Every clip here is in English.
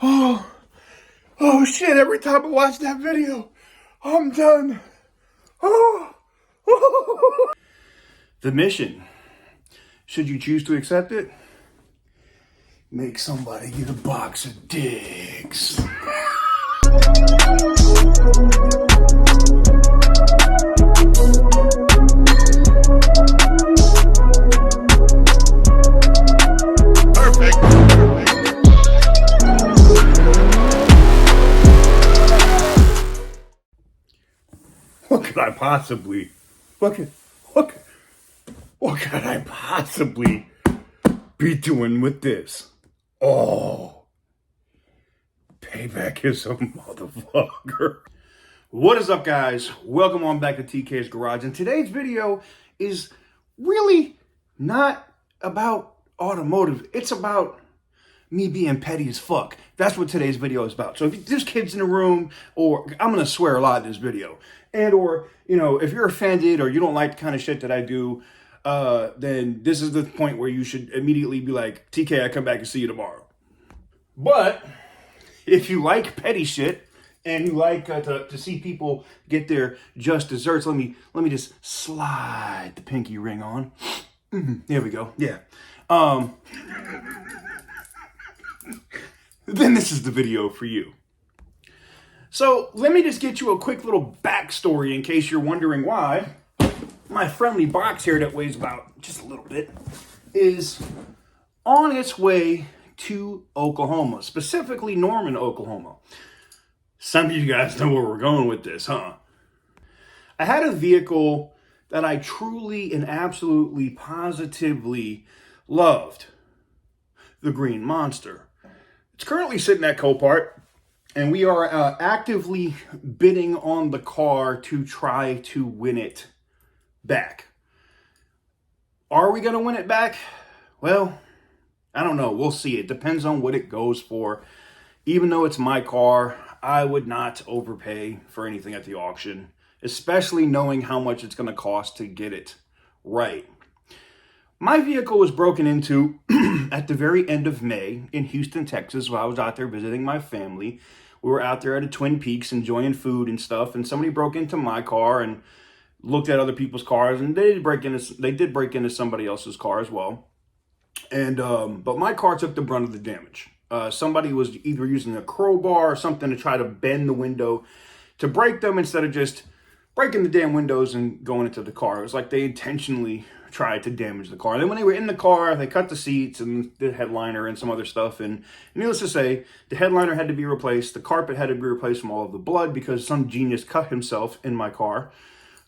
Oh, oh shit, every time I watch that video, I'm done. Oh. The mission, should you choose to accept it, make somebody get a box of dicks. What could I possibly be doing with this? Oh, payback is a motherfucker. What is up, guys? Welcome on back to TK's Garage. And today's video is really not about automotive. It's about me being petty as fuck. That's what today's video is about. So if there's kids in the room, or I'm going to swear a lot in this video, and or, you know, if you're offended or you don't like the kind of shit that I do, then this is the point where you should immediately be like, TK, I come back and see you tomorrow. But if you like petty shit and you like to see people get their just desserts, let me just slide the pinky ring on. There we go. Yeah. Then this is the video for you. So let me just get you a quick little backstory in case you're wondering why my friendly box here that weighs about just a little bit is on its way to Oklahoma, specifically Norman, Oklahoma. Some of you guys know where we're going with this, huh? I had a vehicle that I truly and absolutely positively loved, the Green Monster. It's currently sitting at COPART, and we are actively bidding on the car to try to win it back. Are we going to win it back? Well, I don't know. We'll see. It depends on what it goes for. Even though it's my car, I would not overpay for anything at the auction, especially knowing how much it's going to cost to get it right. My vehicle was broken into at the very end of May in Houston, Texas, while I was out there visiting my family. We were out there at a Twin Peaks enjoying food and stuff, and somebody broke into my car and looked at other people's cars, and they did break into somebody else's car as well. And but my car took the brunt of the damage. Somebody was either using a crowbar or something to try to bend the window to break them instead of just breaking the damn windows and going into the car. It was like they intentionally tried to damage the car. And then when they were in the car, they cut the seats and the headliner and some other stuff. And needless to say, the headliner had to be replaced. The carpet had to be replaced from all of the blood because some genius cut himself in my car.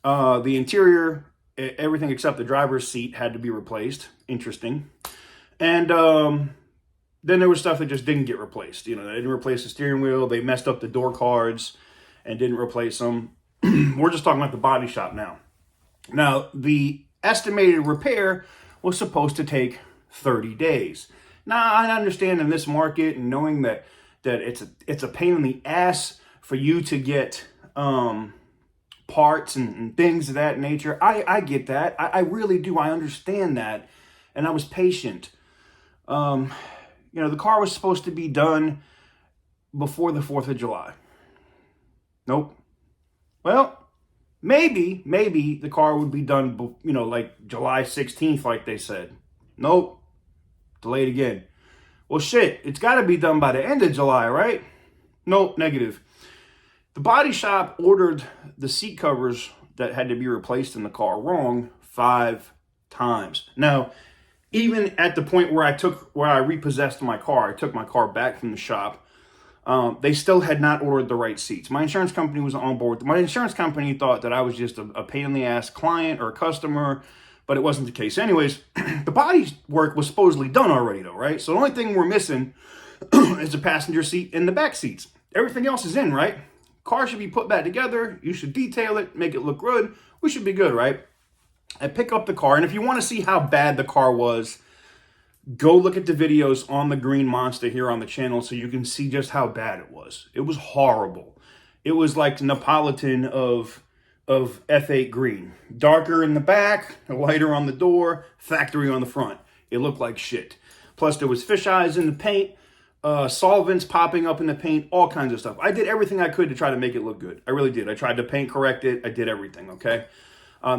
The interior, everything except the driver's seat had to be replaced. Interesting. And then there was stuff that just didn't get replaced. You know, they didn't replace the steering wheel. They messed up the door cards and didn't replace them. We're just talking about the body shop now. Now, the estimated repair was supposed to take 30 days. Now, I understand in this market and knowing that it's a pain in the ass for you to get parts and things of that nature. I get that. I really do. I understand that. And I was patient. You know, the car was supposed to be done before the 4th of July. Nope. Well, maybe the car would be done, you know, like July 16th, like they said. Nope. Delayed again. Well, shit, it's got to be done by the end of July, right? Nope, negative. The body shop ordered the seat covers that had to be replaced in the car wrong 5 times. Now, even at the point where I repossessed my car, I took my car back from the shop, they still had not ordered the right seats. My insurance company was on board. My insurance company thought that I was just a pain in the ass client or a customer, but it wasn't the case. Anyways, the body work was supposedly done already though, right? So the only thing we're missing is the passenger seat and the back seats. Everything else is in, right? Car should be put back together. You should detail it, make it look good. We should be good, right? I pick up the car, and if you want to see how bad the car was, go look at the videos on the Green Monster here on the channel so you can see just how bad it was. It was horrible. It was like Neapolitan of F8 green. Darker in the back, lighter on the door, factory on the front. It looked like shit. Plus there was fish eyes in the paint. solvents popping up in the paint, all kinds of stuff. I did everything I could to try to make it look good. I really did. I tried to paint correct it. I did everything, okay?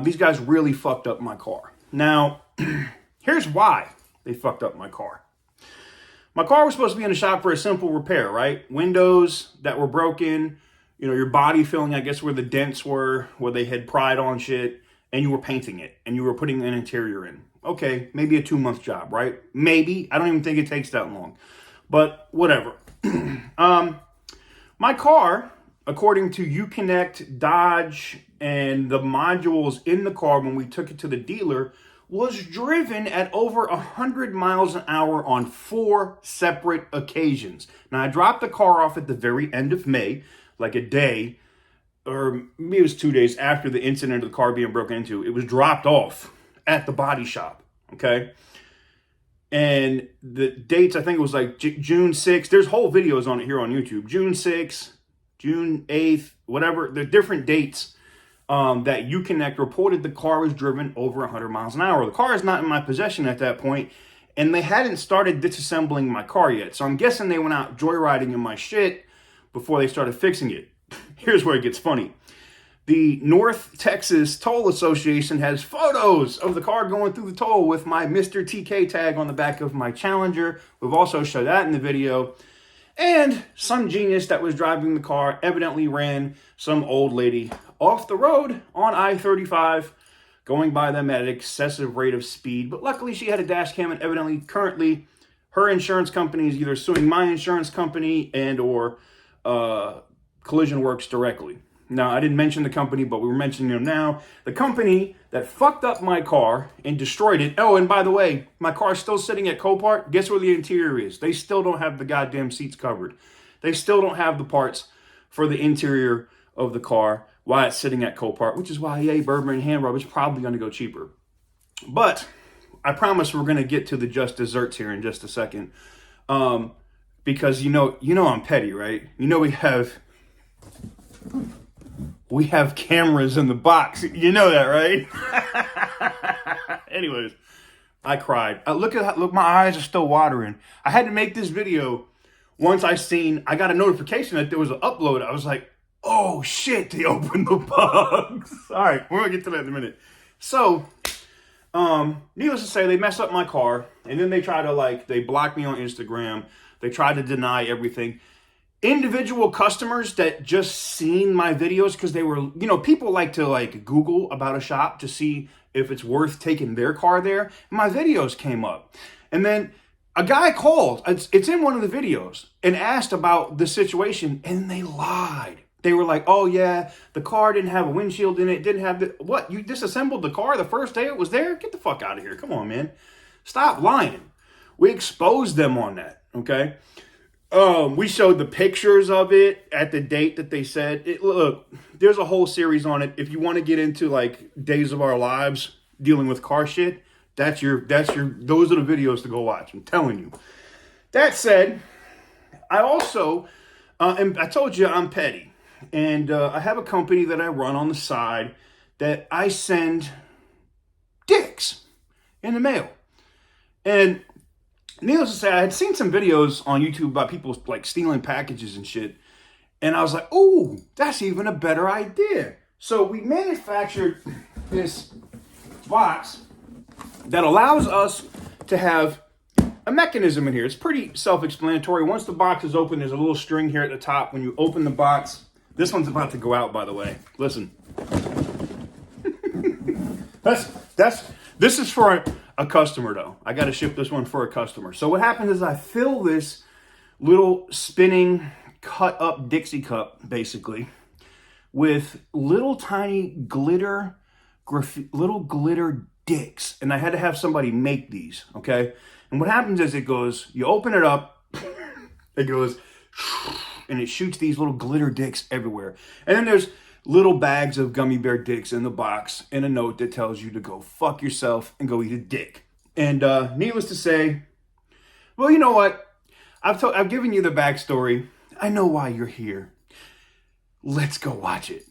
These guys really fucked up my car. Now, here's why they fucked up my car. My car was supposed to be in the shop for a simple repair, right? Windows that were broken, you know, your body filling, I guess, where the dents were, where they had pried on shit, and you were painting it, and you were putting an interior in. Okay, maybe a 2-month job, right? Maybe. I don't even think it takes that long. But whatever. My car, according to Uconnect, Dodge, and the modules in the car when we took it to the dealer, was driven at over 100 miles an hour on 4 separate occasions. Now, I dropped the car off at the very end of May, like a day, or maybe it was 2 days after the incident of the car being broken into. It was dropped off at the body shop, okay? And the dates, I think it was like June 6th. There's whole videos on it here on YouTube. June 6th, June 8th, whatever. The different dates that Uconnect reported the car was driven over 100 miles an hour. The car is not in my possession at that point, and they hadn't started disassembling my car yet. So I'm guessing they went out joyriding in my shit before they started fixing it. Here's where it gets funny. The North Texas Toll Association has photos of the car going through the toll with my Mr. TK tag on the back of my Challenger. We've also showed that in the video. And some genius that was driving the car evidently ran some old lady off the road on I-35, going by them at an excessive rate of speed. But luckily she had a dash cam, and evidently currently her insurance company is either suing my insurance company and or Collision Works directly. Now, I didn't mention the company, but we were mentioning them now. The company that fucked up my car and destroyed it. Oh, and by the way, my car's still sitting at Copart. Guess where the interior is? They still don't have the goddamn seats covered. They still don't have the parts for the interior of the car while it's sitting at Copart, which is why, yay, Burberry hand rub is probably going to go cheaper. But I promise we're going to get to the just desserts here in just a second. Because you know I'm petty, right? You know we have cameras in the box. You know that, right? Anyways, I cried. Look, my eyes are still watering. I had to make this video once I got a notification that there was an upload. I was like, oh shit, they opened the box. All right, we're gonna get to that in a minute. So, needless to say, they messed up my car, and then they try to they blocked me on Instagram. They tried to deny everything. Individual customers that just seen my videos, because they were, people like to Google about a shop to see if it's worth taking their car there. And my videos came up. And then a guy called, it's in one of the videos, and asked about the situation, and they lied. They were like, oh yeah, the car didn't have a windshield in it, didn't have what? You disassembled the car the first day it was there? Get the fuck out of here. Come on, man. Stop lying. We exposed them on that, okay? We showed the pictures of it at the date that they said. Look, there's a whole series on it. If you want to get into days of our lives dealing with car shit, those are the videos to go watch. I'm telling you. That said, I also, and I told you I'm petty, and I have a company that I run on the side that I send dicks in the mail, and needless to say, I had seen some videos on YouTube about people stealing packages and shit. And I was like, ooh, that's even a better idea. So we manufactured this box that allows us to have a mechanism in here. It's pretty self-explanatory. Once the box is open, there's a little string here at the top. When you open the box, this one's about to go out, by the way. Listen. This is for a customer, though. I got to ship this one for a customer. So what happens is I fill this little spinning cut up Dixie cup, basically, with little tiny glitter dicks. And I had to have somebody make these, okay? And what happens is you open it up, it goes, and it shoots these little glitter dicks everywhere. And then there's little bags of gummy bear dicks in the box and a note that tells you to go fuck yourself and go eat a dick. And needless to say, well, you know what? I've given you the backstory. I know why you're here. Let's go watch it.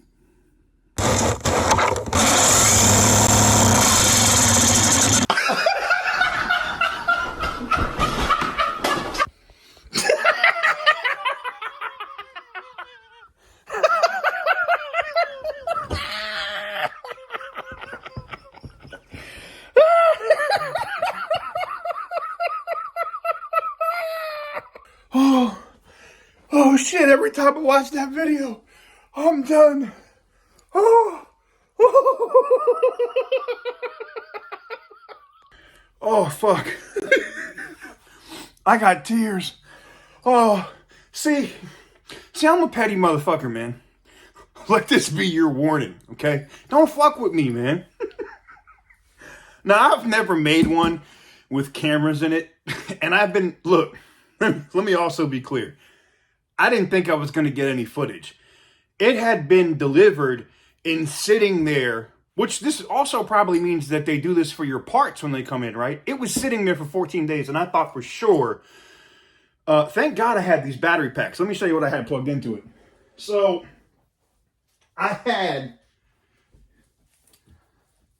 Oh shit, every time I watch that video, I'm done. Oh. Oh, fuck. I got tears. Oh, see, I'm a petty motherfucker, man. Let this be your warning, okay? Don't fuck with me, man. Now, I've never made one with cameras in it, and I've been, look, let me also be clear. I didn't think I was going to get any footage. It had been delivered and sitting there, which this also probably means that they do this for your parts when they come in, right? It was sitting there for 14 days, and I thought for sure, thank God I had these battery packs. Let me show you what I had plugged into it. So, I had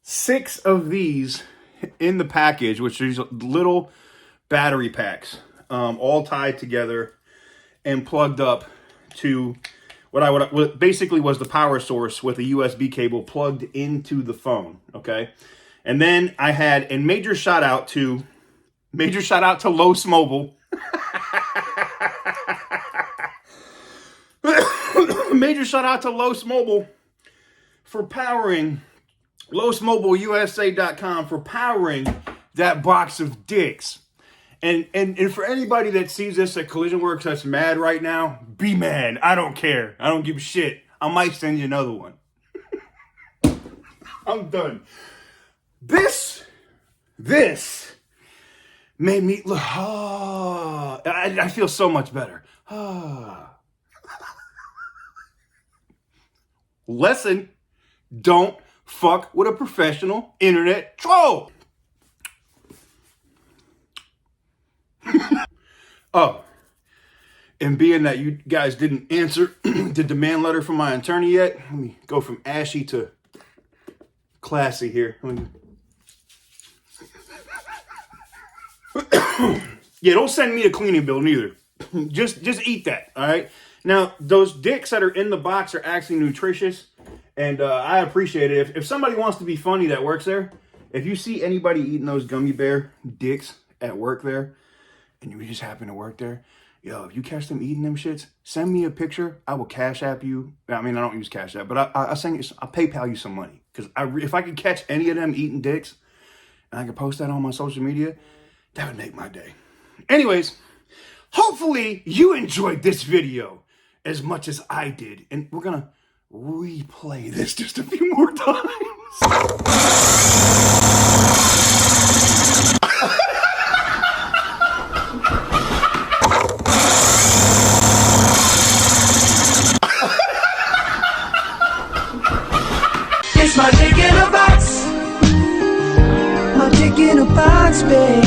6 of these in the package, which are little battery packs, all tied together and plugged up to what basically was the power source with a USB cable plugged into the phone, okay? And then I had, and major shout out to LUX Mobile. Major shout out to LUX Mobile for powering, LUXMobileUSA.com for powering that box of dicks. And for anybody that sees this at Collision Works that's mad right now, be mad. I don't care. I don't give a shit. I might send you another one. I'm done. This made me look, I feel so much better. Lesson, don't fuck with a professional internet troll. Oh, and being that you guys didn't answer the demand letter from my attorney yet, let me go from ashy to classy here. Yeah, don't send me a cleaning bill neither. Just eat that, all right? Now, those dicks that are in the box are actually nutritious, and I appreciate it. If somebody wants to be funny that works there, if you see anybody eating those gummy bear dicks at work there, and you just happen to work there, yo, if you catch them eating them shits, send me a picture. I will Cash App you. I mean, I don't use Cash App, but I'll PayPal you some money. Because if I could catch any of them eating dicks, and I could post that on my social media, that would make my day. Anyways, hopefully you enjoyed this video as much as I did. And we're going to replay this just a few more times. It's my dick in a box. My dick in a box, babe.